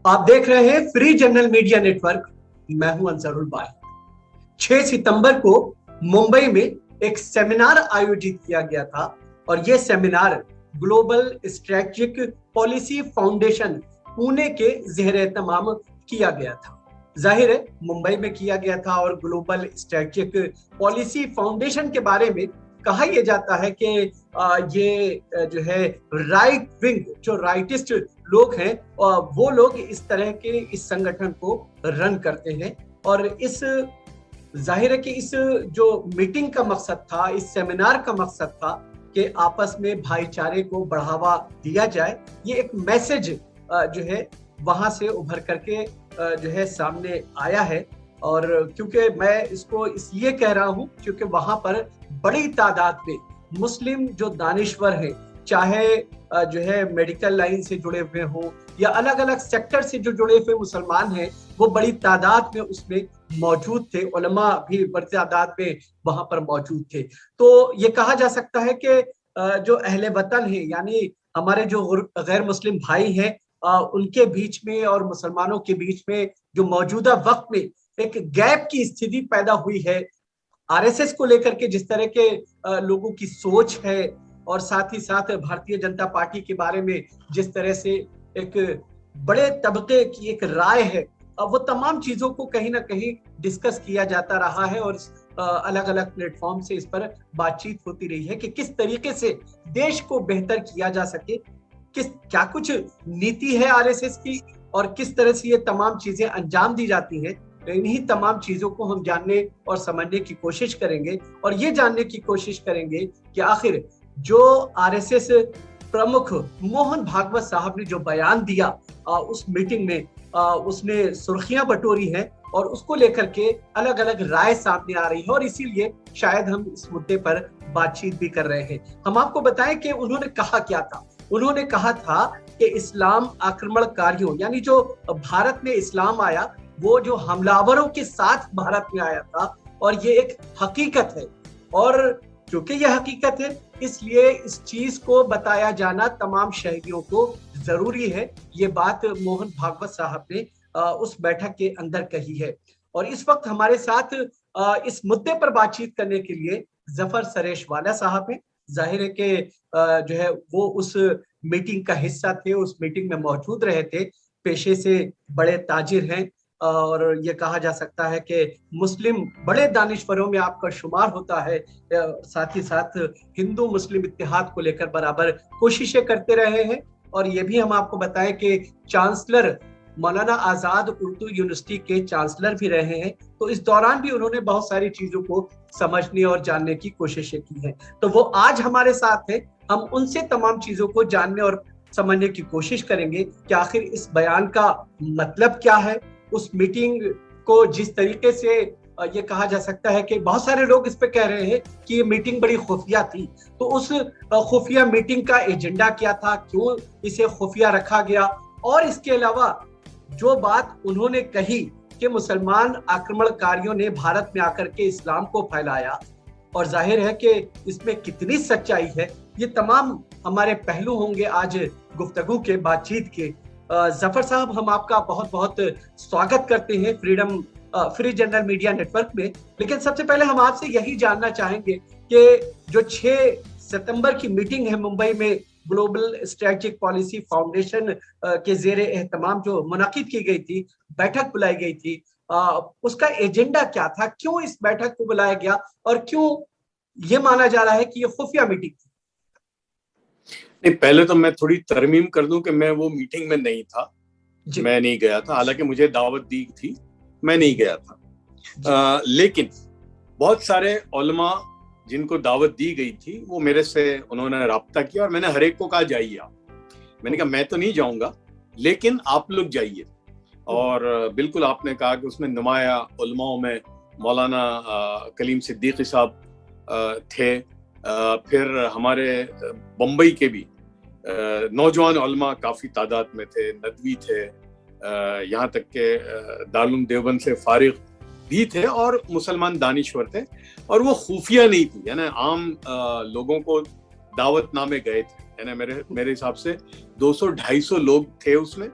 आप देख रहे हैं फ्री जनरल मीडिया नेटवर्क। मैं हूं अंसरुल बाई। 6 सितंबर को मुंबई में एक सेमिनार आयोजित किया गया था और यह seminar global strategic policy foundation Pune के ज़ेर एहतमाम किया गया था। जाहिर है मुंबई में किया गया था और ग्लोबल स्ट्रेटेजिक पॉलिसी फाउंडेशन के बारे में कहा यह जाता है कि ये जो है राइट विंग, जो राइटिस्ट लोग हैं, वो लोग इस तरह के इस संगठन को रन करते हैं। और इस जाहिर है कि इस जो मीटिंग का मकसद था, इस सेमिनार का मकसद था कि आपस में भाईचारे को बढ़ावा दिया जाए। ये एक मैसेज जो है वहां से उभर करके जो है सामने आया है। और क्योंकि मैं इसको इसलिए कह रहा हूं क्योंकि वहां पर बड़ी तादाद में मुस्लिम जो दानिश्वर हैं, चाहे जो है मेडिकल लाइन से जुड़े हुए हों या अलग अलग सेक्टर से जो जुड़े हुए मुसलमान हैं, वो बड़ी तादाद में उसमें मौजूद थे। उलमा भी बड़ी तादाद में वहां पर मौजूद थे। तो ये कहा जा सकता है कि जो अहले वतन है, यानी हमारे जो गैर मुस्लिम भाई हैं, उनके बीच में और मुसलमानों के बीच में जो मौजूदा वक्त में एक गैप की स्थिति पैदा हुई है, आरएसएस को लेकर के जिस तरह के लोगों की सोच है और साथ ही साथ भारतीय जनता पार्टी के बारे में जिस तरह से एक बड़े तबके की एक राय है, वो तमाम चीजों को कहीं ना कहीं डिस्कस किया जाता रहा है और अलग अलग प्लेटफॉर्म से इस पर बातचीत होती रही है कि किस तरीके से देश को बेहतर किया जा सके, क्या कुछ नीति है आरएसएस की और किस तरह से ये तमाम चीजें अंजाम दी जाती हैं। इन्हीं तमाम चीजों को हम जानने और समझने की कोशिश करेंगे और ये जानने की कोशिश करेंगे कि आखिर जो आरएसएस प्रमुख मोहन भागवत साहब ने जो बयान दिया उस मीटिंग में, उसने सुर्खियां बटोरी हैं और उसको लेकर के अलग अलग राय सामने आ रही है और इसीलिए शायद हम इस मुद्दे पर बातचीत भी कर रहे हैं। हम आपको बताएं कि उन्होंने कहा क्या था। उन्होंने कहा था कि इस्लाम आक्रमणकारियों, यानी जो भारत में इस्लाम आया, वो जो हमलावरों के साथ भारत में आया था और ये एक हकीकत है। और क्योंकि यह हकीकत है इसलिए इस चीज को बताया जाना तमाम शहरियों को जरूरी है। ये बात मोहन भागवत साहब ने उस बैठक के अंदर कही है। और इस वक्त हमारे साथ इस मुद्दे पर बातचीत करने के लिए जफर सरेशवाला साहब हैं। जाहिर है कि जो है वो उस मीटिंग का हिस्सा थे, उस मीटिंग में मौजूद रहे थे, पेशे से बड़े ताजिर हैं और ये कहा जा सकता है कि मुस्लिम बड़े दानिश्वरों में आपका शुमार होता है। साथ ही साथ हिंदू मुस्लिम इत्तेहाद को लेकर बराबर कोशिशें करते रहे हैं। और ये भी हम आपको बताएं कि चांसलर मौलाना आजाद उर्दू यूनिवर्सिटी के चांसलर भी रहे हैं। तो इस दौरान भी उन्होंने बहुत सारी चीजों को समझने और जानने की कोशिशें की हैं। तो वो आज हमारे साथ हैं। हम उनसे तमाम चीजों को जानने और समझने की कोशिश करेंगे कि आखिर इस बयान का मतलब क्या है। उस मीटिंग को जिस तरीके से ये कहा जा सकता है कि बहुत सारे लोग इस पे कह रहे हैं कि ये मीटिंग बड़ी खुफिया थी, तो उस खुफिया मीटिंग का एजेंडा क्या था, क्यों इसे खुफिया रखा गया। और इसके अलावा जो बात उन्होंने कही कि मुसलमान आक्रमणकारियों ने भारत में आकर के इस्लाम को फैलाया, और जाहिर है कि इसमें कितनी सच्चाई है, ये तमाम हमारे पहलू होंगे आज गुफ्तगू के, बातचीत के। जफर साहब, हम आपका बहुत बहुत स्वागत करते हैं फ्री जनरल मीडिया नेटवर्क में। लेकिन सबसे पहले हम आपसे यही जानना चाहेंगे कि जो 6 सितंबर की मीटिंग है मुंबई में ग्लोबल स्ट्रेटेजिक पॉलिसी फाउंडेशन के ज़ेरे एहतमाम जो मुनाकिद की गई थी, बैठक बुलाई गई थी, उसका एजेंडा क्या था, क्यों इस बैठक को बुलाया गया और क्यों ये माना जा रहा है कि ये खुफिया मीटिंग थी? नहीं, पहले तो मैं थोड़ी तरमीम कर दूं कि मैं वो मीटिंग में नहीं था, मैं नहीं गया था। हालांकि मुझे दावत दी थी, मैं नहीं गया था। लेकिन बहुत सारे उलमा जिनको दावत दी गई थी वो मेरे से उन्होंने राब्ता किया और मैंने हर एक को कहा जाइए आप। मैंने कहा मैं तो नहीं जाऊंगा लेकिन आप लोग जाइए। और बिल्कुल आपने कहा कि उसमें नुमाया उलमाओं में मौलाना कलीम सिद्दीकी साहब थे, फिर हमारे बम्बई के भी नौजवान उलमा काफ़ी तादाद में थे, नदवी थे, यहाँ तक के दारुल देवबंद से फारिग भी थे और मुसलमान दानिश्वर थे। और वो खुफिया नहीं थी, यानी आम लोगों को दावतनामे गए थे। यानी मेरे हिसाब से 200-250 लोग थे उसमें।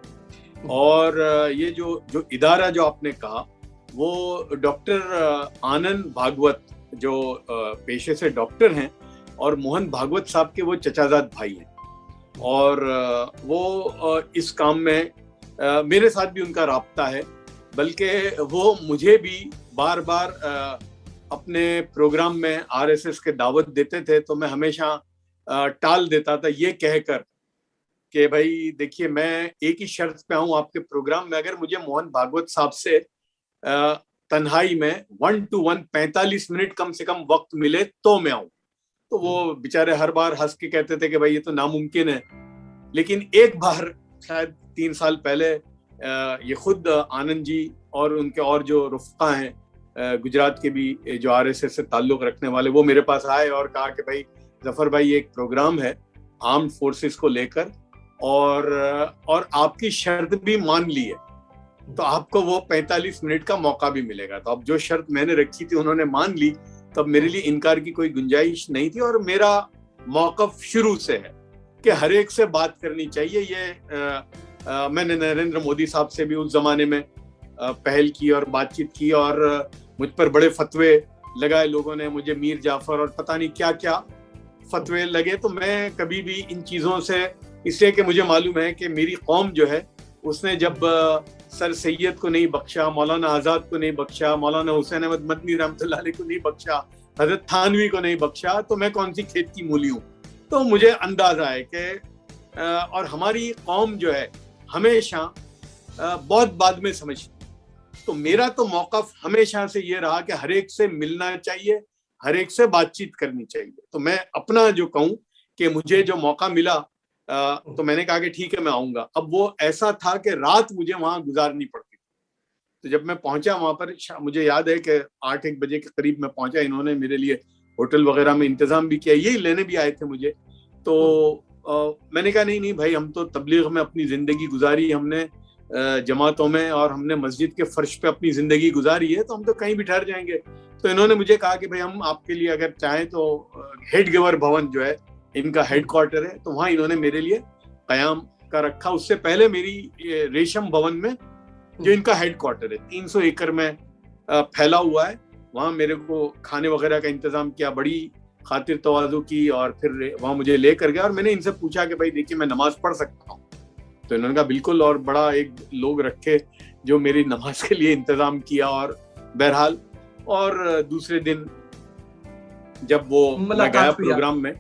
और ये जो जो इदारा जो आपने कहा, वो डॉक्टर आनंद भागवत जो पेशे से डॉक्टर हैं और मोहन भागवत साहब के वो चचाजाद भाई हैं, और वो इस काम में मेरे साथ भी उनका राब्ता है, बल्कि वो मुझे भी बार बार अपने प्रोग्राम में आरएसएस के दावत देते थे, तो मैं हमेशा टाल देता था ये कहकर कि भाई देखिए, मैं एक ही शर्त पे आऊं आपके प्रोग्राम में, अगर मुझे मोहन भागवत साहब से तन्हाई में 1 to 1 45 मिनट कम से कम वक्त मिले तो मैं आऊं। तो वो बेचारे हर बार हंस के कहते थे कि भाई ये तो नामुमकिन है। लेकिन एक बार शायद 3 साल पहले ये खुद आनंद जी और उनके और जो रुफ़का हैं गुजरात के भी जो आरएसएस से ताल्लुक रखने वाले, वो मेरे पास आए और कहा कि भाई जफर भाई, एक प्रोग्राम है आर्म्ड फोर्सेस को लेकर और आपकी शर्त भी मान ली है, तो आपको वो 45 मिनट का मौका भी मिलेगा। तो अब जो शर्त मैंने रखी थी उन्होंने मान ली, तब मेरे लिए इनकार की कोई गुंजाइश नहीं थी। और मेरा मौकफ शुरू से है कि हर एक से बात करनी चाहिए। ये मैंने नरेंद्र मोदी साहब से भी उस जमाने में पहल की और बातचीत की, और मुझ पर बड़े फतवे लगाए लोगों ने, मुझे मीर जाफर और पता नहीं क्या क्या फतवे लगे। तो मैं कभी भी इन चीज़ों से, इसलिए कि मुझे मालूम है कि मेरी कौम जो है उसने जब सर सैयद को नहीं बख्शा, मौलाना आज़ाद को नहीं बख्शा, मौलाना हुसैन अहमद मदनी रहमतुल्लाह अलैह को नहीं बख्शा, हजरत थानवी को नहीं बख्शा, तो मैं कौन सी खेत की मूली हूँ। तो मुझे अंदाजा है कि और हमारी कौम जो है हमेशा बहुत बाद में समझती। तो मेरा तो मौक़िफ़ हमेशा से ये रहा कि हर एक से मिलना चाहिए, हर एक से बातचीत करनी चाहिए। तो मैं अपना जो कहूँ कि मुझे जो मौका मिला, तो मैंने कहा कि ठीक है मैं आऊंगा। अब वो ऐसा था कि रात मुझे वहां गुजारनी पड़ती थी। तो जब मैं पहुंचा वहां पर, मुझे याद है कि 8-1 बजे के करीब मैं पहुंचा। इन्होंने मेरे लिए होटल वगैरह में इंतजाम भी किया, यही लेने भी आए थे मुझे। तो मैंने कहा नहीं भाई, हम तो तबलीग में अपनी जिंदगी गुजारी, हमने जमातों में और हमने मस्जिद के फर्श पे अपनी जिंदगी गुजारी है, तो हम तो कहीं भी ठहर जाएंगे। तो इन्होंने मुझे कहा कि भाई हम आपके लिए अगर चाहें तो हेड गिवर भवन जो है इनका हेडक्वार्टर है, तो वहां इन्होंने मेरे लिए कयाम का रखा। उससे पहले मेरी रेशम भवन में जो इनका हेडक्वार्टर है 300 एकड़ में फैला हुआ है, वहां मेरे को खाने वगैरह का इंतजाम किया, बड़ी खातिर तवाज़ु की, और फिर वहां मुझे लेकर गया। और मैंने इनसे पूछा कि भाई देखिए, मैं नमाज पढ़ सकता हूँ? तो इन्होंने कहा बिल्कुल, और बड़ा एक लोग रखे जो मेरी नमाज के लिए इंतजाम किया। और बहरहाल, और दूसरे दिन जब वो मैं गया प्रोग्राम में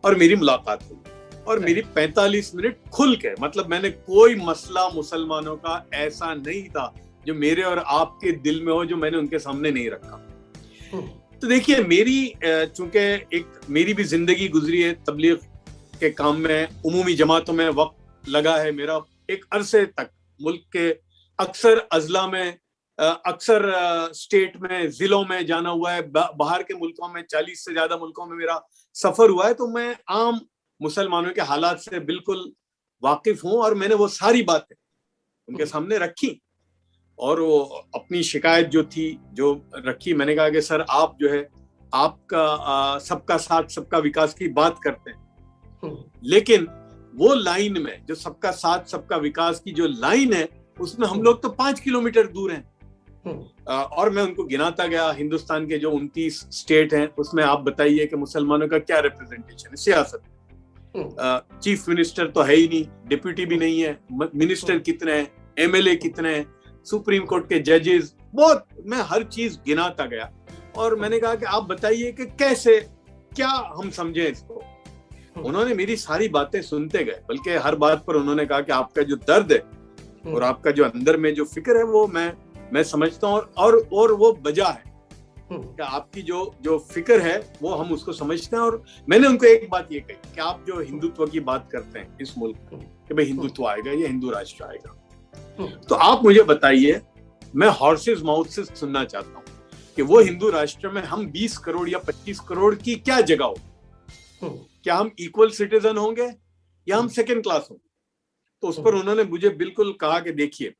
और मेरी मुलाकात हुई, और मेरी 45 मिनट खुल के, मतलब मैंने कोई मसला मुसलमानों का ऐसा नहीं था जो मेरे और आपके दिल में हो जो मैंने उनके सामने नहीं रखा। तो देखिए, मेरी चूंकि एक मेरी भी जिंदगी गुजरी है तबलीग के काम में, उमूमी जमातों में वक्त लगा है मेरा एक अरसे तक, मुल्क के अक्सर अजला में, अक्सर स्टेट में, जिलों में जाना हुआ है, बाहर के मुल्कों में 40 से ज्यादा मुल्कों में मेरा सफर हुआ है। तो मैं आम मुसलमानों के हालात से बिल्कुल वाकिफ हूं, और मैंने वो सारी बातें उनके सामने रखी, और वो अपनी शिकायत जो थी जो रखी। मैंने कहा कि सर, आप जो है आपका सबका साथ सबका विकास की बात करते हैं, लेकिन वो लाइन में जो सबका साथ सबका विकास की जो लाइन है, उसमें हम लोग तो 5 किलोमीटर दूर हैं। और मैं उनको गिनाता गया, हिंदुस्तान के जो 29 स्टेट हैं उसमें आप बताइए कि मुसलमानों का क्या रिप्रेजेंटेशन है सियासत। चीफ मिनिस्टर तो है ही नहीं, डिप्यूटी भी नहीं है, मिनिस्टर कितने हैं, एमएलए कितने हैं, सुप्रीम कोर्ट के जजेस, बहुत, मैं हर चीज गिनाता गया। और मैंने कहा कि आप बताइए कि कैसे, क्या हम समझे इसको। उन्होंने मेरी सारी बातें सुनते गए, बल्कि हर बात पर उन्होंने कहा कि आपका जो दर्द है और आपका जो अंदर में जो फिक्र है वो मैं समझता हूँ, और वो वजह है कि आपकी जो फिक्र है वो हम उसको समझते हैं। और मैंने उनको एक बात ये कही कि आप जो हिंदुत्व की बात करते हैं इस मुल्क में कि भाई हिंदुत्व आएगा, ये हिंदू राष्ट्र आएगा, तो आप मुझे बताइए, मैं हॉर्सेस माउथ से सुनना चाहता हूँ कि वो हिंदू राष्ट्र में हम 20 करोड़ या 25 करोड़ की क्या जगह हो, क्या हम इक्वल सिटीजन होंगे या हम सेकेंड क्लास होंगे। तो उस पर उन्होंने मुझे बिल्कुल कहा कि देखिए,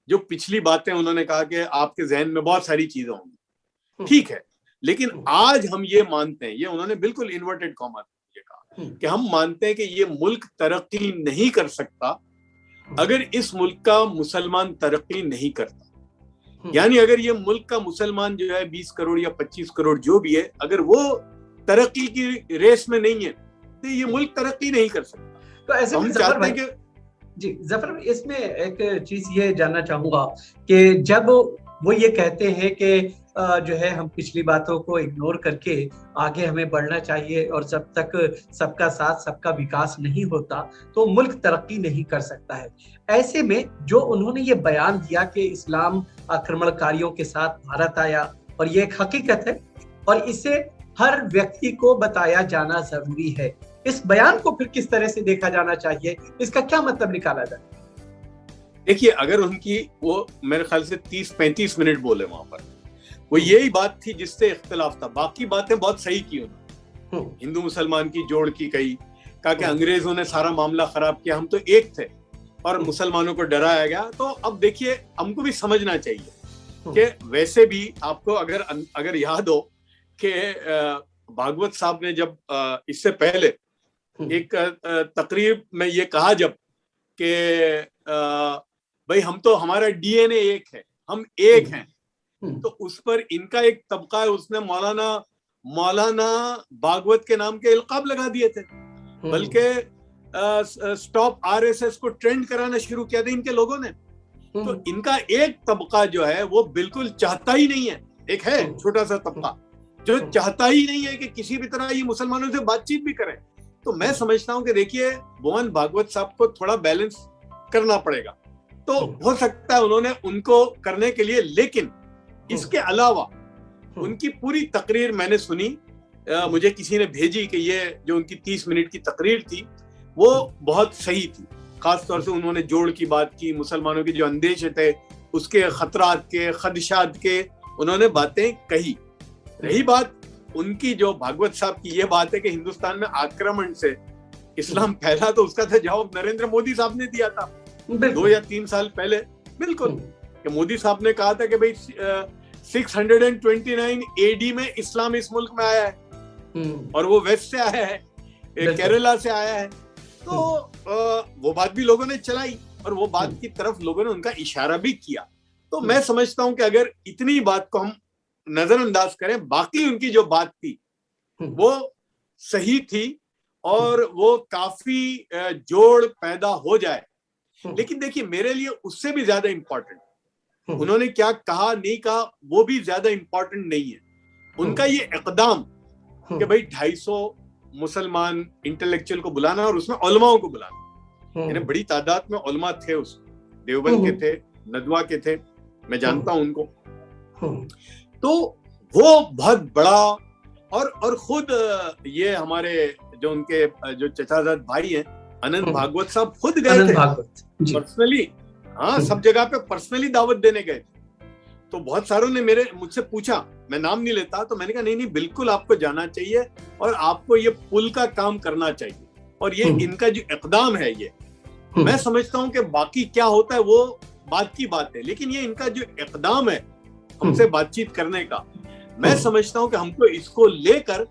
जो पिछली बातें उन्होंने कहा कि आपके जहन में बहुत सारी चीजें होंगी, ठीक है, लेकिन आज हम ये मानते हैं, ये उन्होंने बिल्कुल इन्वर्टेड कॉमा मुझे कहा कि हम मानते हैं कि ये मुल्क तरक्की नहीं कर सकता अगर इस मुल्क का मुसलमान तरक्की नहीं करता, यानी अगर ये मुल्क का मुसलमान जो है 20 करोड़ या 25 करोड़ जो भी है, अगर वो तरक्की की रेस में नहीं है तो ये मुल्क तरक्की नहीं कर सकता। तो ऐसे हम चाहते हैं कि जी जफर, इसमें एक चीज ये जानना चाहूंगा कि जब वो ये कहते हैं कि जो है हम पिछली बातों को इग्नोर करके आगे हमें बढ़ना चाहिए और जब तक सबका साथ सबका विकास नहीं होता तो मुल्क तरक्की नहीं कर सकता है, ऐसे में जो उन्होंने ये बयान दिया कि इस्लाम आक्रमणकारियों के साथ भारत आया और ये एक हकीकत है और इसे हर व्यक्ति को बताया जाना जरूरी है, इस बयान को फिर किस तरह से देखा जाना चाहिए, इसका क्या मतलब निकाला जाए? देखिए, अगर उनकी वो मेरे ख्याल से 30-35 मिनट बोले वहां पर, वो यही बात थी जिससे इख्तिलाफ था, बाकी बातें बहुत सही की उन्होंने, हिंदू मुसलमान की जोड़ की कहा कि अंग्रेजों ने सारा मामला खराब किया, हम तो एक थे और मुसलमानों को डराया गया। तो अब देखिए, हमको भी समझना चाहिए कि वैसे भी आपको अगर याद हो कि भागवत साहब ने जब इससे पहले एक तकरीब में ये कहा जब कि भाई हम तो हमारा डीएनए एक है, हम एक हैं, तो उस पर इनका एक तबका है, उसने मौलाना भागवत के नाम के इल्काब लगा दिए थे, बल्कि स्टॉप आरएसएस को ट्रेंड कराना शुरू किया था इनके लोगों ने। तो इनका एक तबका जो है वो बिल्कुल चाहता ही नहीं है, एक है छोटा सा तबका जो चाहता ही नहीं है कि किसी भी तरह ये मुसलमानों से बातचीत भी करें। तो मैं समझता हूं कि देखिए, मोहन भागवत साहब को थोड़ा बैलेंस करना पड़ेगा, तो हो सकता है उन्होंने उनको करने के लिए, लेकिन इसके अलावा उनकी पूरी तकरीर मैंने सुनी, मुझे किसी ने भेजी कि ये जो उनकी 30 मिनट की तकरीर थी वो बहुत सही थी। खास तौर से उन्होंने जोड़ की बात की, मुसलमानों के जो अंदेशे थे उसके खतरात के, खदशात के उन्होंने बातें कही। रही बात उनकी जो भागवत साहब की ये बात है कि हिंदुस्तान में आक्रमण से इस्लाम फैला, तो उसका तो जवाब नरेंद्र मोदी साहब ने दिया था 2 या 3 साल पहले। बिल्कुल, कि मोदी साहब ने कहा था कि भाई 629 एडी में इस्लाम इस मुल्क में आया है और वो वेस्ट से आया है, केरला से आया है। तो वो बात भी लोगों ने चलाई और वो बात की तरफ लोगों ने उनका इशारा भी किया। तो मैं समझता हूं कि अगर इतनी बात को हम नजरअंदाज करें, बाकी उनकी जो बात थी वो सही थी और वो काफी जोड़ पैदा हो जाए। लेकिन देखिए, मेरे लिए उससे भी ज्यादा इंपॉर्टेंट उन्होंने क्या कहा नहीं कहा वो भी ज्यादा इंपॉर्टेंट नहीं है। उनका ये इकदाम कि भाई 250 मुसलमान इंटेलेक्चुअल को बुलाना और उसमें उलमाओं को बुलाना, यानी बड़ी तादाद में उलमा थे, उस देवबंद के थे, नदवा के थे, मैं जानता हूं उनको। तो वो बहुत बड़ा और खुद ये हमारे जो उनके जो चचाजाद भाई हैं अनंत भागवत साहब खुद गए थे पर्सनली, हाँ, सब जगह पे पर्सनली दावत देने गए थे। तो बहुत सारों ने मुझसे पूछा, मैं नाम नहीं लेता, तो मैंने कहा नहीं बिल्कुल आपको जाना चाहिए और आपको ये पुल का काम करना चाहिए और ये इनका जो इकदाम है ये मैं समझता हूं कि बाकी क्या होता है वो बात की बात है, लेकिन ये इनका जो इकदाम है हमसे बातचीत करने का, मैं समझता हूं कि हमको इसको लेकर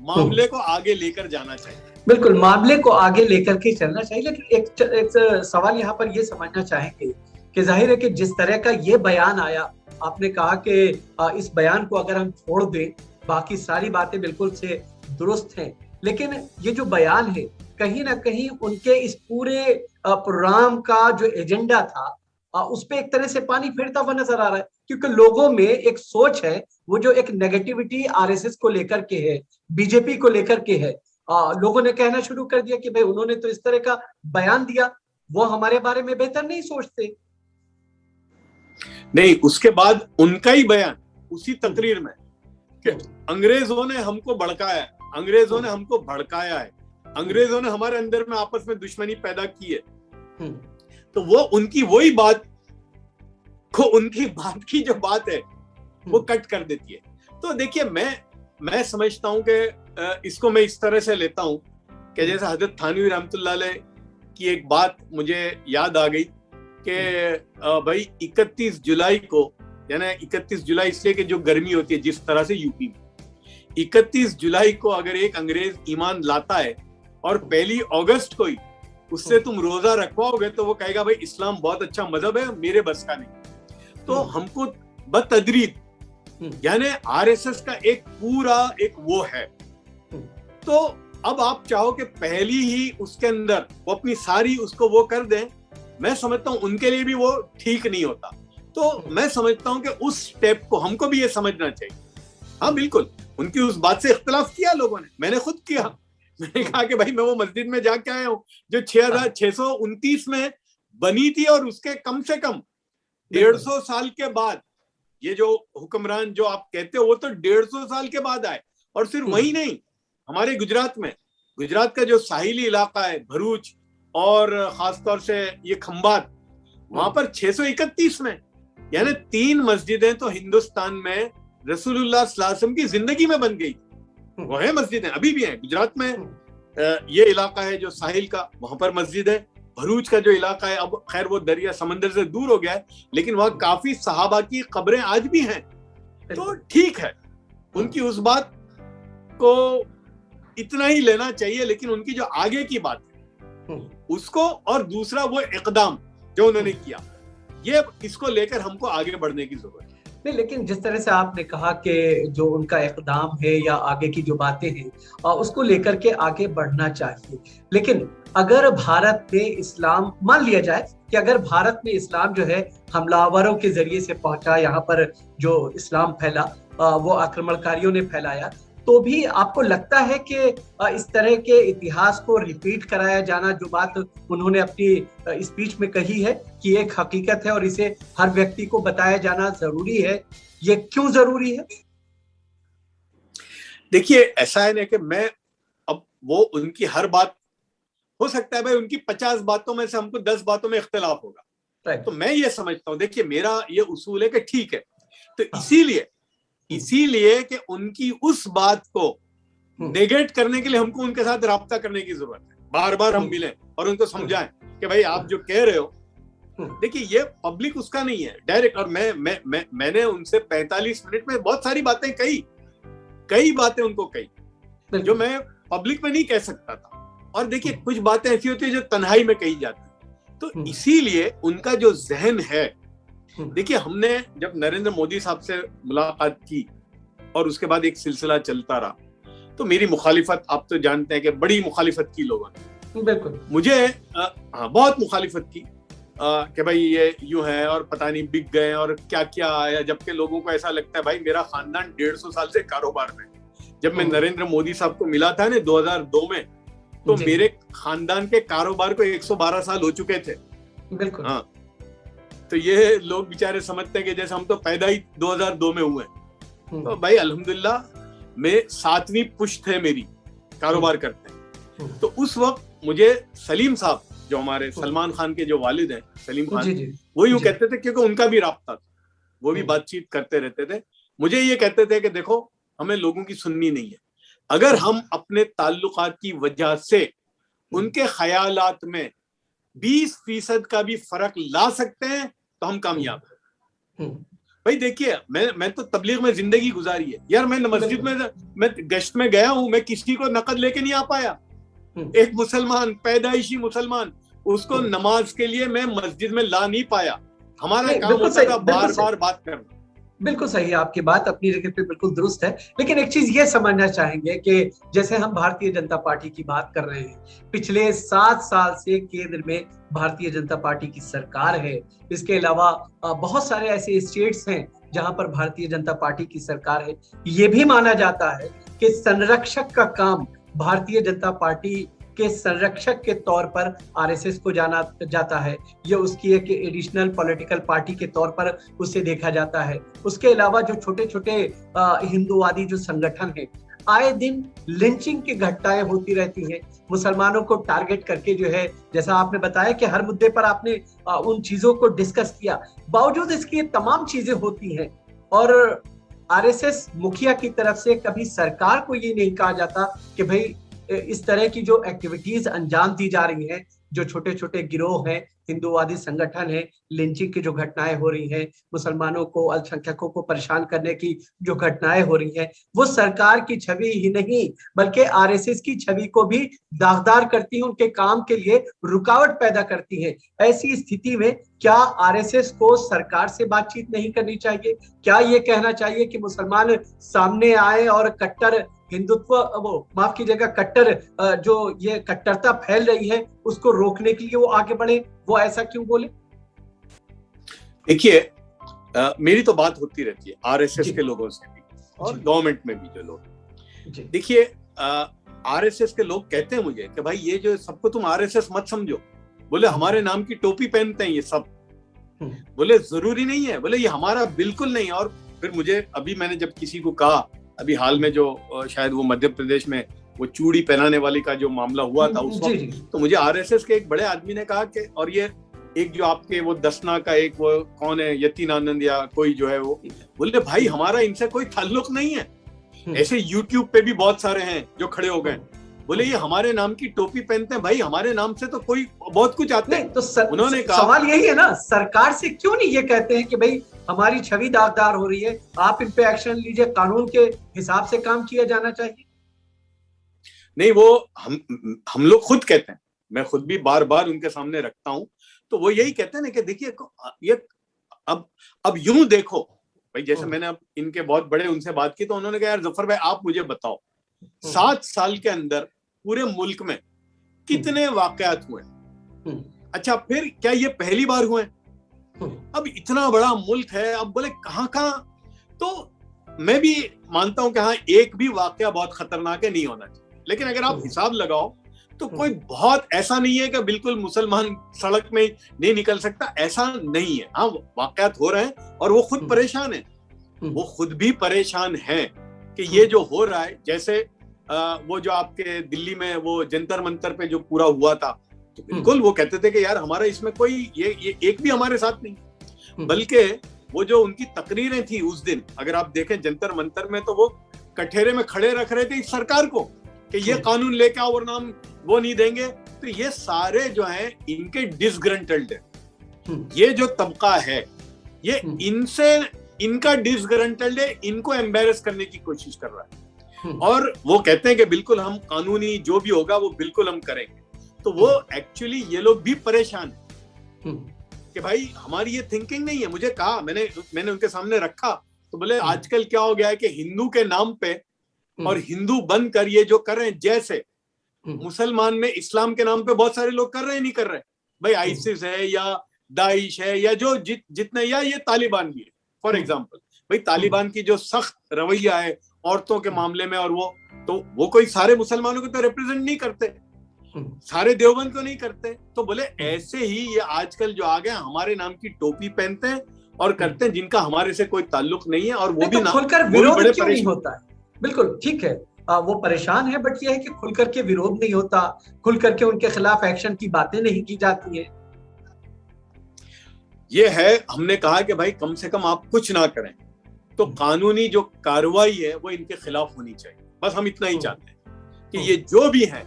मामले को आगे लेकर जाना चाहिए। बिल्कुल, मामले को आगे लेकर के चलना चाहिए। लेकिन एक सवाल यहाँ पर ये समझना चाहेंगे कि जाहिर है कि जिस तरह का ये बयान आया, आपने कहा कि इस बयान को अगर हम छोड़ दें बाकी सारी बातें बिल्कुल से दुरुस्त हैं, लेकिन ये जो बयान है कहीं ना कहीं उनके इस पूरे प्रोग्राम का जो एजेंडा था उस पे एक तरह से पानी फेरता हुआ नजर आ रहा है, क्योंकि लोगों में एक सोच है, वो जो एक नेगेटिविटी आरएसएस को लेकर के है, बीजेपी को लेकर के है। लोगों ने कहना शुरू कर दिया कि भाई उन्होंने तो इस तरह का बयान दिया, वो हमारे बारे में बेहतर नहीं सोचते। नहीं, उसके बाद उनका ही बयान उसी तकरीर में कि अंग्रेजों ने हमको भड़काया है, अंग्रेजों ने हमको भड़काया है, अंग्रेजों ने हमारे अंदर में आपस में दुश्मनी पैदा की है। तो वो उनकी वही बात को, उनकी बात की जो बात है वो कट कर देती है। तो देखिए, मैं समझता हूं कि इसको मैं इस तरह से लेता हूं कि जैसे हजरत थानवी रहमतुल्लाह अलैह की एक बात मुझे याद आ गई कि भाई 31 जुलाई को, यानी 31 जुलाई इसलिए कि जो गर्मी होती है जिस तरह से यूपी में 31 जुलाई को अगर एक अंग्रेज ईमान लाता है और 1 अगस्त को ही उससे तुम रोजा रखवाओगे तो वो कहेगा भाई इस्लाम बहुत अच्छा मजहब है, मेरे बस का नहीं। तो हमको बतदरीज यानी आरएसएस का एक पूरा एक वो है। तो अब आप चाहो कि पहली ही उसके अंदर वो अपनी सारी उसको वो कर दें, मैं समझता हूं उनके लिए भी वो ठीक नहीं होता। तो मैं समझता हूं कि उस स्टेप को हमको भी ये समझना चाहिए। हाँ बिल्कुल, उनकी उस बात से इख्तलाफ किया लोगों ने, मैंने खुद किया। मैंने कहा कि भाई मैं वो मस्जिद में जाके आया हूँ जो 6629 में बनी थी और उसके कम से कम 150 साल के बाद ये जो हुक्मरान जो आप कहते हो वो तो 150 साल के बाद आए। और सिर्फ वही नहीं, हमारे गुजरात का जो साहिली इलाका है भरूच और खासतौर से ये खंबात, वहां पर 631 में, यानी 3 मस्जिदें तो हिंदुस्तान में रसूलुल्लाह सल्लल्लाहु अलैहि वसल्लम की जिंदगी में बन गई। वो है मस्जिदें अभी भी हैं गुजरात में। ये इलाका है जो साहिल का, वहां पर मस्जिद है। भरूच का जो इलाका है, अब खैर वो दरिया समंदर से दूर हो गया है, लेकिन वहां काफी सहाबा की कब्रें आज भी हैं। तो ठीक है, उनकी उस बात को इतना ही लेना चाहिए, लेकिन उनकी जो आगे की बात है उसको, और दूसरा वो इकदाम जो उन्होंने किया, ये इसको लेकर हमको आगे बढ़ने की जरूरत है। नहीं, लेकिन जिस तरह से आपने कहा कि जो उनका इकदाम है या आगे की जो बातें हैं उसको लेकर के आगे बढ़ना चाहिए, लेकिन अगर भारत में इस्लाम, मान लिया जाए कि अगर भारत में इस्लाम जो है हमलावरों के जरिए से पहुंचा, यहाँ पर जो इस्लाम फैला वो आक्रमणकारियों ने फैलाया, तो भी आपको लगता है कि इस तरह के इतिहास को रिपीट कराया जाना, जो बात उन्होंने अपनी स्पीच में कही है कि एक हकीकत है और इसे हर व्यक्ति को बताया जाना जरूरी है, ये क्यों जरूरी है? देखिए ऐसा है ना कि मैं, अब वो उनकी हर बात, हो सकता है भाई उनकी 50 बातों में से हमको 10 बातों में इख्तिलाफ होगा, तो मैं ये समझता हूँ, देखिए मेरा ये उसूल है कि ठीक है, तो इसीलिए कि उनकी उस बात को नेगेट करने के लिए हमको उनके साथ राब्ता करने की जरूरत है। बार बार हम मिलें और उनको समझाएं कि भाई आप जो कह रहे हो, देखिए ये पब्लिक उसका नहीं है डायरेक्ट। और मैंने उनसे 45 मिनट में बहुत सारी बातें कई बातें उनको कही जो मैं पब्लिक में नहीं कह सकता था। और देखिए कुछ बातें ऐसी होती है जो तन्हाई में कही जाती है, तो इसीलिए उनका जो जहन है, देखिए हमने जब नरेंद्र मोदी साहब से मुलाकात की और उसके बाद एक सिलसिला चलता रहा, तो मेरी मुखालिफत आप तो जानते हैं कि बड़ी मुखालिफत की लोगों ने, बिल्कुल मुझे बहुत मुखालिफत की कि भाई ये यूं है और पता नहीं बिक गए और क्या क्या आया, जबकि लोगों को ऐसा लगता है भाई मेरा खानदान 150 साल से कारोबार में। जब मैं नरेंद्र मोदी साहब को मिला था ना 2002 में, तो मेरे खानदान के कारोबार को 112 साल हो चुके थे। बिल्कुल हाँ, तो ये लोग बेचारे समझते हैं कि जैसे हम तो पैदा ही 2002 में हुए। तो भाई अल्हम्दुलिल्लाह मैं 7वीं पुश्त है मेरी कारोबार करते हैं। तो उस वक्त मुझे सलीम साहब जो हमारे सलमान खान के जो वालिद हैं, सलीम खान, वो यूं कहते थे, क्योंकि उनका भी राब्ता था, वो भी बातचीत करते रहते थे, मुझे ये कहते थे कि देखो हमें लोगों की सुननी नहीं है, अगर हम अपने ताल्लुकात की वजह से उनके ख्यालात में 20% का भी फर्क ला सकते हैं तो हम कामयाब हैं। भाई देखिए मैं तो तबलीग में जिंदगी गुजारी है यार, मैं मस्जिद में मैं गश्त में गया हूं, मैं किसी को नकद लेके नहीं आ पाया। एक मुसलमान, पैदाइशी मुसलमान, उसको नमाज के लिए मैं मस्जिद में ला नहीं पाया। हमारा काम होता था बार बार बात करना। बिल्कुल सही है आपकी बात, अपनी जगह पे बिल्कुल दुरुस्त है, लेकिन एक चीज ये समझना चाहेंगे कि जैसे हम भारतीय जनता पार्टी की बात कर रहे हैं, पिछले 7 साल से केंद्र में भारतीय जनता पार्टी की सरकार है। इसके अलावा बहुत सारे ऐसे स्टेट्स हैं जहां पर भारतीय जनता पार्टी की सरकार है। ये भी माना जाता है कि संरक्षक का काम भारतीय जनता पार्टी के संरक्षक के तौर पर आरएसएस को जाना जाता है, ये उसकी एक एडिशनल पॉलिटिकल पार्टी के तौर पर उसे देखा जाता है। उसके अलावा जो छोटे छोटे हिंदूवादी जो संगठन है, आए दिन लिंचिंग की घटनाएं होती रहती हैं, मुसलमानों को टारगेट करके जो है, जैसा आपने बताया कि हर मुद्दे पर आपने उन चीजों को डिस्कस किया, बावजूद इसकी तमाम चीजें होती हैं और आरएसएस मुखिया की तरफ से कभी सरकार को ये नहीं कहा जाता कि भाई इस तरह की जो एक्टिविटीज अंजाम दी जा रही हैं जो छोटे छोटे गिरोह हैं, हिंदूवादी संगठन है, लिंचिंग की जो घटनाएं हो रही हैं, मुसलमानों को, अल्पसंख्यकों को परेशान करने की जो घटनाएं हो रही हैं, वो सरकार की छवि ही नहीं बल्कि आरएसएस की छवि को भी दागदार करती है, उनके काम के लिए रुकावट पैदा करती है। ऐसी स्थिति में क्या आरएसएस को सरकार से बातचीत नहीं करनी चाहिए? क्या ये कहना चाहिए कि मुसलमान सामने आए और कट्टर हिंदुत्व, वो माफ कीजिएगा, कट्टर जो ये कट्टरता फैल रही है उसको रोकने के लिए वो आगे बढ़े? वो ऐसा क्यों बोले? देखिए, मेरी तो बात होती रहती है आरएसएस के लोगों से भी और गवर्नमेंट में भी जो लोग। देखिए, आरएसएस के लोग कहते हैं मुझे कि भाई ये जो सबको तुम आरएसएस मत समझो, बोले हमारे नाम की टोपी पहनते हैं ये सब, बोले जरूरी नहीं है, बोले ये हमारा बिल्कुल नहीं। और फिर मुझे अभी मैंने जब किसी को कहा, अभी हाल में जो शायद वो मध्य प्रदेश में वो चूड़ी पहनाने वाली का जो मामला हुआ था उस वक्त, तो मुझे आरएसएस के एक बड़े आदमी ने कहा कि और ये एक जो आपके वो दसना का एक वो कौन है, यतीनानंद या कोई जो है वो, बोले भाई हमारा इनसे कोई ताल्लुक नहीं है। ऐसे यूट्यूब पे भी बहुत सारे हैं जो खड़े हो गए, बोले ये हमारे नाम की टोपी पहनते हैं, भाई हमारे नाम से तो कोई बहुत कुछ आता है। तो उन्होंने कहा, सवाल यही है ना, सरकार से क्यों नहीं ये कहते हैं कि भाई हमारी छवि दागदार हो रही है, आप इन पे एक्शन लीजिए, कानून के हिसाब से काम किया जाना चाहिए? नहीं, वो हम लोग खुद कहते हैं, मैं खुद भी बार बार उनके सामने रखता हूं, तो वो यही कहते हैं ना कि देखिए ये अब यूं देखो भाई, जैसे मैंने अब इनके बहुत बड़े उनसे बात की तो उन्होंने कहा यार जफर भाई आप मुझे बताओ 7 साल के अंदर पूरे मुल्क में कितने वाकयात हुए? अच्छा, फिर क्या ये पहली बार हुए? अब इतना बड़ा मुल्क है, अब बोले कहां तो मैं भी मानता हूं कि हाँ एक भी वाकया बहुत खतरनाक है, नहीं होना चाहिए, लेकिन अगर आप हिसाब लगाओ तो कोई बहुत ऐसा नहीं है कि बिल्कुल मुसलमान सड़क में नहीं निकल सकता, ऐसा नहीं है। हाँ वाकयात हो रहे हैं और वो खुद परेशान है, वो खुद भी परेशान है कि ये जो हो रहा है, जैसे वो जो आपके दिल्ली में वो जंतर मंतर पे जो पूरा हुआ था, तो बिल्कुल वो कहते थे कि यार हमारा इसमें कोई ये एक भी हमारे साथ नहीं, बल्कि वो जो उनकी तकरीरें थी उस दिन अगर आप देखें जंतर मंतर में, तो वो कठेरे में खड़े रख रहे थे इस सरकार को कि ये कानून लेके आओ और नाम वो नहीं देंगे। तो ये सारे जो हैं इनके डिसग्रंटल्ड है, ये जो तबका है ये इनसे इनका डिसग्रंटल्ड है, इनको एम्बेरस करने की कोशिश कर रहा है और वो कहते हैं कि बिल्कुल हम कानूनी जो भी होगा वो बिल्कुल हम करेंगे। तो वो एक्चुअली ये लोग भी परेशान है कि भाई हमारी ये थिंकिंग नहीं है। मुझे कहा, मैंने उनके सामने रखा, तो बोले आजकल क्या हो गया है कि हिंदू के नाम पे और हिंदू बनकर ये जो कर रहे हैं, जैसे मुसलमान में इस्लाम के नाम पे बहुत सारे लोग कर रहे हैं, नहीं कर रहे भाई, आईसिस है या दाइश है या जो जितने, या ये तालिबान भी है फॉर एग्जाम्पल। भाई तालिबान की जो सख्त रवैया है औरतों के मामले में, और वो कोई सारे मुसलमानों को तो रिप्रेजेंट नहीं करते, सारे देवबंद को नहीं करते। तो बोले ऐसे ही ये आजकल जो आ गए हमारे नाम की टोपी पहनते हैं और करते हैं जिनका हमारे से कोई ताल्लुक नहीं है, और वो भी खुलकर विरोध क्यों नहीं होता है? बिल्कुल ठीक है, वो परेशान है, बट ये है कि खुल करके विरोध नहीं होता, खुल करके उनके खिलाफ एक्शन की बातें नहीं की जाती है। ये है, हमने कहा कि भाई कम से कम आप कुछ ना करें तो कानूनी जो कार्रवाई है वो इनके खिलाफ होनी चाहिए, बस हम इतना ही चाहते हैं कि ये जो भी है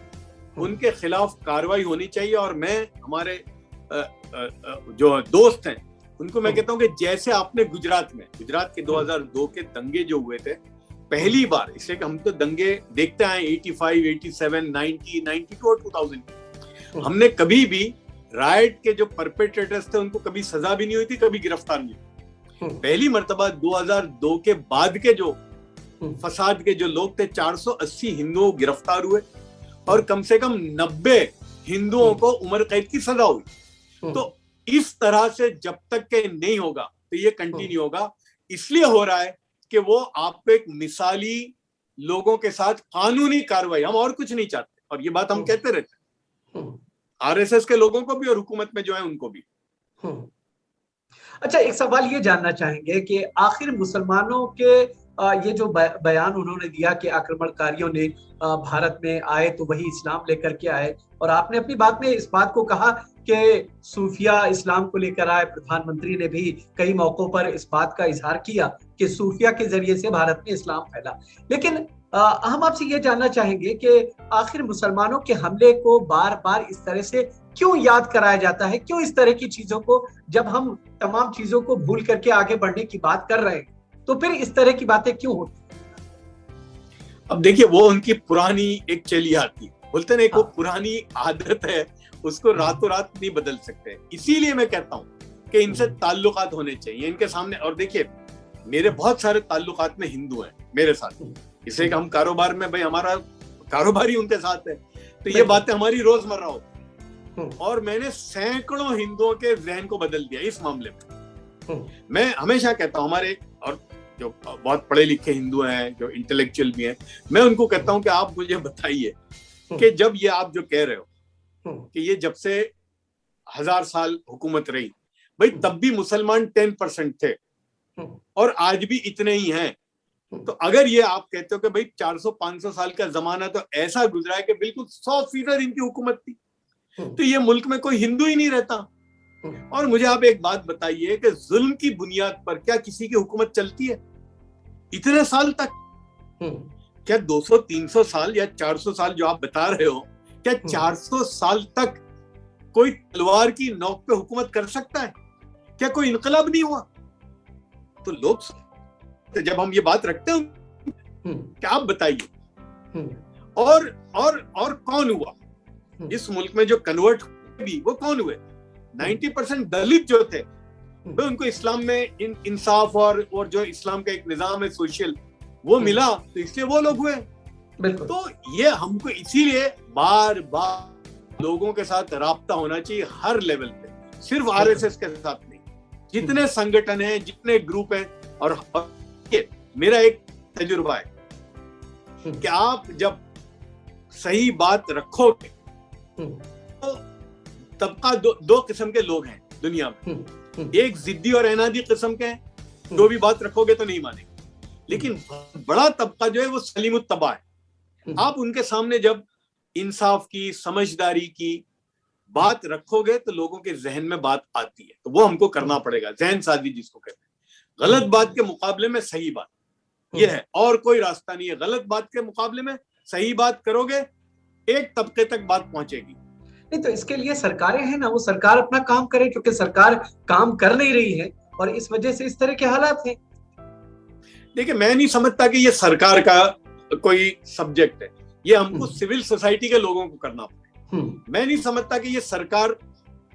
उनके खिलाफ कार्रवाई होनी चाहिए। और मैं हमारे जो दोस्त हैं उनको मैं कहता हूं कि जैसे आपने गुजरात के 2002 के दंगे जो हुए थे पहली बार, इसलिए कि हम तो दंगे देखते आए 85, 87, 90, 92 और 2000, हमने कभी भी राइट के जो परपेट्रेटर्स थे उनको कभी सजा भी नहीं हुई थी, कभी गिरफ्तार नहीं हुई। पहली मर्तबा 2002 के बाद के जो फसाद के जो लोग थे 480 हिंदुओं गिरफ्तार हुए और कम से कम 90 हिंदुओं को उम्र कैद की सजा हुई। तो इस तरह से जब तक के नहीं होगा तो ये कंटिन्यू होगा। इसलिए हो रहा है कि वो आपको एक मिसाली लोगों के साथ कानूनी कार्रवाई, हम और कुछ नहीं चाहते, और ये बात हम कहते रहते हैं आरएसएस के लोगों को भी और हुकूमत में जो है उनको भी। अच्छा, एक सवाल ये जानना चाहेंगे कि आखिर मुसलमानों के ये जो बयान उन्होंने दिया कि आक्रमणकारियों ने भारत में आए तो वही इस्लाम लेकर के आए, और आपने अपनी बात में इस बात को कहा कि सूफिया इस्लाम को लेकर आए, प्रधानमंत्री ने भी कई मौकों पर इस बात का इजहार किया कि सूफिया के जरिए से भारत में इस्लाम फैला। लेकिन हम आपसे ये जानना चाहेंगे कि आखिर मुसलमानों के हमले को बार बार इस तरह से क्यों याद कराया जाता है? क्यों इस तरह की चीजों को, जब हम तमाम चीजों को भूल करके आगे बढ़ने की बात कर रहे हैं, तो फिर इस तरह की बातें क्यों होती? अब देखिए, वो उनकी पुरानी एक चली आती, बोलते ना, एक वो पुरानी आदत है, उसको रातों रात नहीं बदल सकते। इसीलिए मैं कहता हूँ कि इनसे ताल्लुकात होने चाहिए इनके सामने। और देखिए, मेरे बहुत सारे ताल्लुकात में हिंदू हैं मेरे साथ, इसलिए कि हम कारोबार में, भाई हमारा कारोबार ही उनके साथ है, तो ये बातें हमारी रोजमर्रा होती। और मैंने सैकड़ों हिंदुओं के जहन को बदल दिया इस मामले में। मैं हमेशा कहता हूँ, हमारे और जो बहुत पढ़े लिखे हिंदू हैं, जो इंटेलेक्चुअल भी हैं, मैं उनको कहता हूँ कि आप मुझे बताइए कि जब ये आप जो कह रहे हो कि ये जब से 1000 साल हुकूमत रही, भाई तब भी मुसलमान 10% थे और आज भी इतने ही हैं। तो अगर ये आप कहते हो कि भाई 400-500 साल का जमाना तो ऐसा गुजरा है कि बिल्कुल 100% इनकी हुकूमत थी, तो ये मुल्क में कोई हिंदू ही नहीं रहता। और मुझे आप एक बात बताइए कि जुल्म की बुनियाद पर क्या किसी की हुकूमत चलती है इतने साल तक? क्या 200-300 साल या 400 साल जो आप बता रहे हो, क्या 400 साल तक कोई तलवार की नोक पे हुकूमत कर सकता है? क्या कोई इनकलाब नहीं हुआ? तो लोग, तो जब हम ये बात रखते हैं, क्या आप बताइए, और कौन हुआ इस मुल्क में जो कन्वर्ट भी, वो कौन हुए? 90% दलित जो थे, तो उनको इस्लाम में इंसाफ और जो इस्लाम का एक निजाम है सोशल, वो मिला, तो इसलिए वो लोग हुए। तो ये हमको इसीलिए बार बार लोगों के साथ राब्ता होना चाहिए हर लेवल पे, सिर्फ आरएसएस के साथ नहीं, जितने संगठन हैं, जितने ग्रुप हैं। और मेरा एक तजुर्बा है कि आप जब सही बात रखोगे तो तबका दो किस्म के लोग हैं दुनिया में, एक जिद्दी और एनादी किस्म के हैं, जो भी बात रखोगे तो नहीं मानेंगे, लेकिन बड़ा तबका जो है वो सलीमुत्तबा है। आप उनके सामने जब इंसाफ की, समझदारी की बात रखोगे तो लोगों के जहन में बात आती है, तो वो हमको करना पड़ेगा, जहन साजी जिसको कहते हैं। गलत बात के मुकाबले में सही बात, ये है, और कोई रास्ता नहीं है। गलत बात के मुकाबले में सही बात करोगे, एक तबके तक बात पहुंचेगी। नहीं, तो इसके लिए सरकारें हैं ना, वो सरकार अपना काम करे, क्योंकि सरकार काम कर नहीं रही है और इस वजह से इस तरह के हालात हैं। देखिए, मैं नहीं समझता कि ये सरकार का कोई सब्जेक्ट है, ये हमको सिविल सोसाइटी के लोगों को करना पड़ेगा। मैं नहीं समझता कि ये सरकार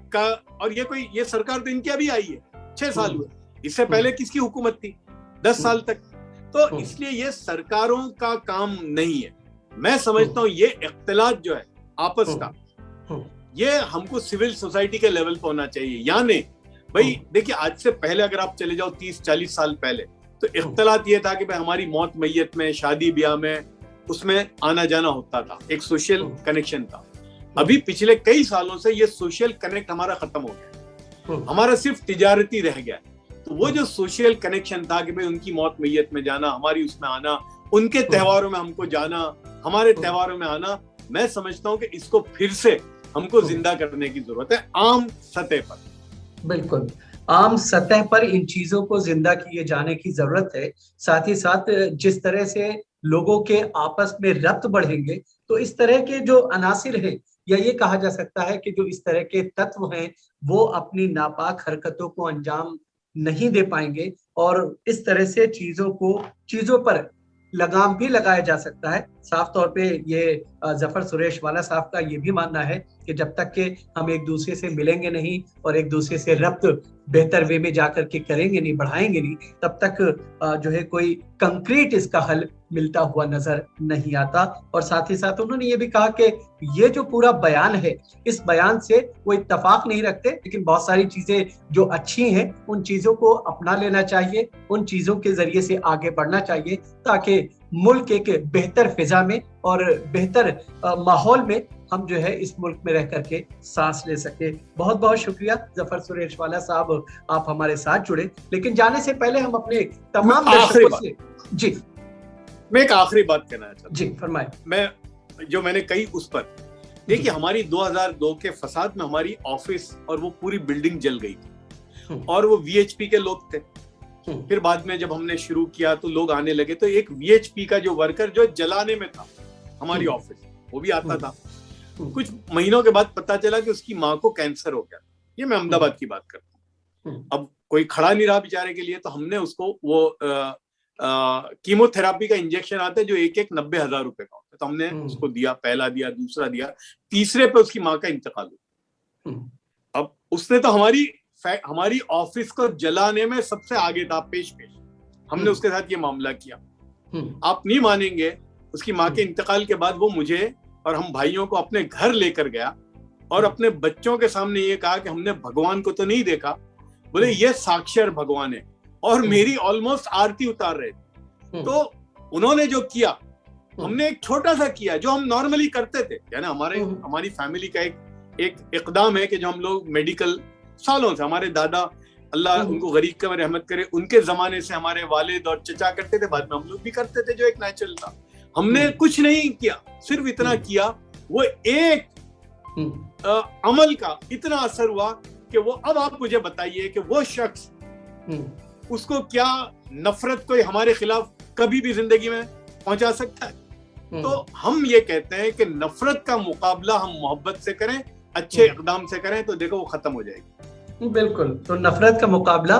का, और ये सरकार तो इनकी अभी आई है, 6 साल हुए, इससे पहले किसकी हुकूमत थी 10 साल तक? तो इसलिए ये सरकारों का काम नहीं है। मैं समझता हूँ ये इख्तिलात जो है आपस का, ये हमको सिविल सोसाइटी के लेवल पर होना चाहिए। यानी भाई देखिए, आज से पहले अगर आप चले जाओ 30-40 साल पहले, तो इख्तिलात ये था कि भाई हमारी मौत मैयत में, शादी ब्याह में, उसमें आना जाना होता था, एक सोशल कनेक्शन था। अभी पिछले कई सालों से ये सोशल कनेक्ट हमारा खत्म हो गया, हमारा सिर्फ तिजारती रह गया। तो वो जो सोशल कनेक्शन था कि भाई उनकी मौत मैयत में जाना, हमारी उसमें आना, उनके त्योहारों में हमको जाना, हमारे त्योहारों में आना, मैं समझता हूँ कि इसको फिर से हमको जिंदा करने की जरूरत है आम सतह पर। बिल्कुल, आम सतह पर इन चीजों को जिंदा किए जाने की जरूरत है। साथ ही साथ जिस तरह से लोगों के आपस में रब्त बढ़ेंगे, तो इस तरह के जो अनासिर हैं, या ये कहा जा सकता है कि जो इस तरह के तत्व हैं, वो अपनी नापाक हरकतों को अंजाम नहीं दे पाएंगे और इस तरह से चीजों पर लगाम भी लगाया जा सकता है। साफ तौर पे ये जफर सुरेशवाला साहब का ये भी मानना है कि जब तक के हम एक दूसरे से मिलेंगे नहीं और एक दूसरे से रब्त बेहतर वे में जाकर के करेंगे नहीं, बढ़ाएंगे नहीं, तब तक जो है कोई कंक्रीट इसका हल मिलता हुआ नजर नहीं आता। और साथ ही साथ उन्होंने ये भी कहा कि ये जो पूरा बयान है, इस बयान से वो इत्तफाक नहीं रखते, लेकिन बहुत सारी चीजें जो अच्छी हैं उन चीजों को अपना लेना चाहिए, उन चीजों के जरिए से आगे बढ़ना चाहिए, ताकि मुल्क एक बेहतर फिजा में और बेहतर माहौल में हम जो है इस मुल्क में रह करके सांस ले सके। बहुत बहुत शुक्रिया जफर सुरेशवाला साहब, आप हमारे साथ जुड़े। लेकिन जाने से पहले हम अपने तमाम दर्शकों से, जी मैं एक आखिरी बात कहना चाहता हूं। जी फरमाए। मैंने कही उस पर, देखिए हमारी 2002 के फसाद में हमारी ऑफिस और वो पूरी बिल्डिंग जल गई थी और वो वीएचपी के लोग थे। फिर बाद में जब हमने शुरू किया तो लोग आने लगे, तो एक वीएचपी का जो वर्कर जो जलाने में था हमारी ऑफिस, वो भी आता था। कुछ महीनों के बाद पता चला कि उसकी माँ को कैंसर हो गया। ये मैं अहमदाबाद की बात करता हूँ। अब कोई खड़ा नहीं रहा बेचारे के लिए, तो हमने उसको वो कीमोथेरापी का इंजेक्शन आता है जो एक 90,000 रुपए का होता है, तो हमने उसको दिया, पहला दिया, दूसरा दिया, तीसरे पे उसकी माँ का इंतकाल हुआ। अब उसने तो हमारी ऑफिस को जलाने में सबसे आगे था, पेश हमने उसके साथ ये मामला किया। आप नहीं मानेंगे, उसकी माँ के इंतकाल के बाद वो मुझे और हम भाइयों को अपने घर लेकर गया और अपने बच्चों के सामने ये कहा कि हमने भगवान को तो नहीं देखा, बोले ये साक्षर भगवान है, और मेरी ऑलमोस्ट आरती उतार रहे थे। तो उन्होंने जो किया, हमने एक छोटा सा किया जो हम नॉर्मली करते थे, यानी हमारी फैमिली का एक इकदाम है कि जो हम लोग मेडिकल सालों से, हमारे दादा अल्लाह उनको गरीब का रहमत करे, उनके जमाने से हमारे वालिद और चचा करते थे, बाद में हम लोग भी करते थे, जो एक नेचुरल था। हमने कुछ नहीं किया, सिर्फ इतना किया, वो एक अमल का इतना असर हुआ कि वो, अब आप मुझे बताइए कि वो शख्स, उसको क्या नफरत कोई हमारे खिलाफ कभी भी जिंदगी में पहुंचा सकता है? तो हम ये कहते हैं कि नफरत का मुकाबला हम मोहब्बत से करें, अच्छे इक़दाम से करें, तो देखो वो खत्म हो जाएगी। बिल्कुल, तो नफरत का मुकाबला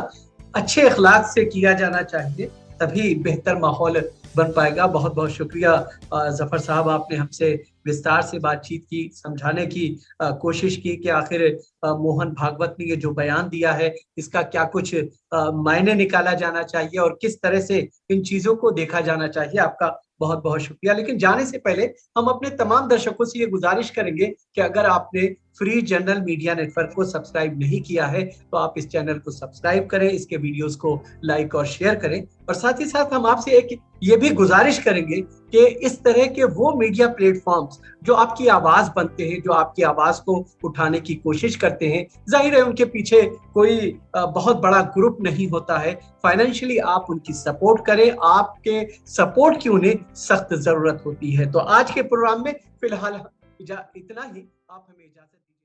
अच्छे अखलाक से किया जाना चाहिए, तभी बेहतर माहौल बन पाएगा। बहुत बहुत शुक्रिया जफर साहब, आपने हमसे विस्तार से बातचीत की, समझाने की कोशिश की कि आखिर मोहन भागवत ने ये जो बयान दिया है इसका क्या कुछ मायने निकाला जाना चाहिए और किस तरह से इन चीजों को देखा जाना चाहिए। आपका बहुत बहुत शुक्रिया। लेकिन जाने से पहले हम अपने तमाम दर्शकों से ये गुजारिश करेंगे कि अगर आपने फ्री जनरल मीडिया नेटवर्क को सब्सक्राइब नहीं किया है तो आप इस चैनल को सब्सक्राइब करें, इसके वीडियोस को लाइक और शेयर करें, और साथ ही साथ हम आपसे एक ये भी गुजारिश करेंगे कि इस तरह के वो मीडिया प्लेटफॉर्म्स जो आपकी आवाज बनते हैं, जो आपकी आवाज को उठाने की कोशिश करते हैं, जाहिर है उनके पीछे कोई बहुत बड़ा ग्रुप नहीं होता है, फाइनेंशियली आप उनकी सपोर्ट करें, आपके सपोर्ट की उन्हें सख्त जरूरत होती है। तो आज के प्रोग्राम में फिलहाल इतना ही, आप हमें इजाजत दीजिए।